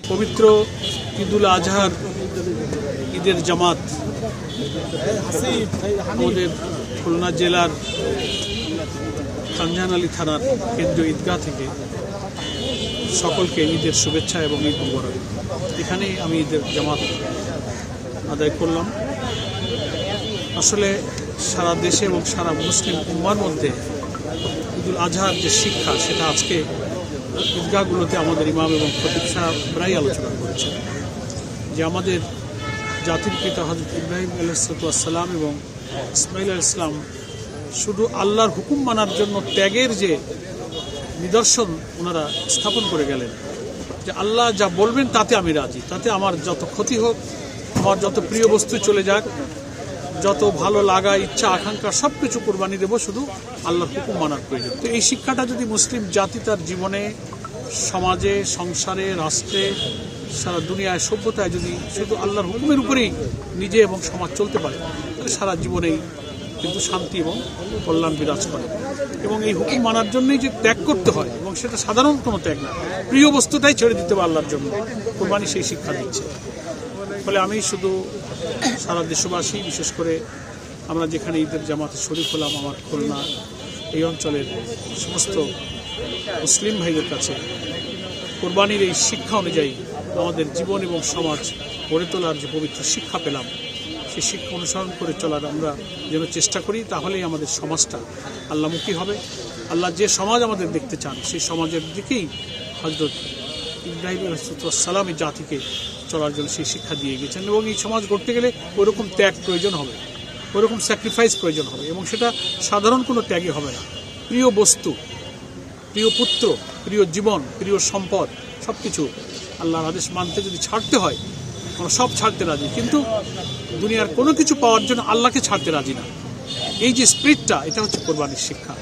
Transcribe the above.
পবিত্র ঈদুল আজহার ঈদের জামাত আমাদের খুলনা জেলার খানজাহান আলী থানার কেন্দ্রীয় ঈদগাহ থেকে সকলকে ঈদের শুভেচ্ছা এবং ঈদ মুবারক। এখানেই আমি ঈদের জামাত আদায় করলাম। আসলে সারা দেশে এবং সারা মুসলিম উম্মার মধ্যে ঈদুল আজহার যে শিক্ষা, সেটা আজকে ঈদগাহগুলোতে আমাদের ইমাম এবং খতিব সাহেব প্রায় আলোচনা করেছেন যে আমাদের জাতির পিতা হযরত ইব্রাহিম আলাইহিসসালাম এবং ইসমাঈল আলাইহিস সালাম শুধু আল্লাহর হুকুম মানার জন্য ত্যাগের যে নিদর্শন ওনারা স্থাপন করে গেলেন, যে আল্লাহ যা বলবেন তাতে আমি রাজি, তাতে আমার যত ক্ষতি হোক, আমার যত প্রিয় বস্তু চলে যাক, যত ভালো লাগা ইচ্ছা আকাঙ্ক্ষা সব কিছু কোরবানি দেবো, শুধু আল্লাহর হুকুম মানার প্রয়োজন। তো এই শিক্ষাটা যদি মুসলিম জাতি তার জীবনে, সমাজে, সংসারে, রাষ্ট্রে, সারা দুনিয়ায়, সভ্যতায় যদি শুধু আল্লাহর হুকুমের উপরেই নিজে এবং সমাজ চলতে পারে, তাহলে সারা জীবনেই কিন্তু শান্তি এবং কল্যাণ বিরাজ করে। এবং এই হুকুম মানার জন্যই যে ত্যাগ করতে হয়, এবং সেটা সাধারণ কোনো ত্যাগ না, প্রিয় বস্তুটাই ছেড়ে দিতে হবে আল্লাহর জন্য, কোরবানি সেই শিক্ষা দিচ্ছে। ফলে আমি শুধু সারা দেশবাসী, বিশেষ করে আমরা যেখানে ঈদের জামাতে শরীক হলাম, আমার খুলনা এই অঞ্চলের সমস্ত মুসলিম ভাইদের কাছে কোরবানির এই শিক্ষা অনুযায়ী আমাদের জীবন এবং সমাজ গড়ে তোলার যে পবিত্র শিক্ষা পেলাম, সেই শিক্ষা অনুসরণ করে চলার আমরা যেন চেষ্টা করি, তাহলেই আমাদের সমাজটা আল্লাহমুখী হবে। আল্লাহ যে সমাজ আমাদের দেখতে চান, সেই সমাজের দিকেই হযরত ইব্রাহিম আলাইহিসসালাম এই জাতিকে চলার জন্য সেই শিক্ষা দিয়ে গেছেন। এবং এই সমাজ গড়তে গেলে ওইরকম ত্যাগ প্রয়োজন হবে, ওইরকম স্যাক্রিফাইস প্রয়োজন হবে, এবং সেটা সাধারণ কোনো ত্যাগই হবে না। প্রিয় বস্তু, প্রিয় পুত্র, প্রিয় জীবন, প্রিয় সম্পদ সব কিছু আল্লাহর আদেশ মানতে যদি ছাড়তে হয়, আমরা সব ছাড়তে রাজি, কিন্তু দুনিয়ার কোনো কিছু পাওয়ার জন্য আল্লাহকে ছাড়তে রাজি না। এই যে স্পিরিটটা, এটা হচ্ছে কোরবানির শিক্ষা।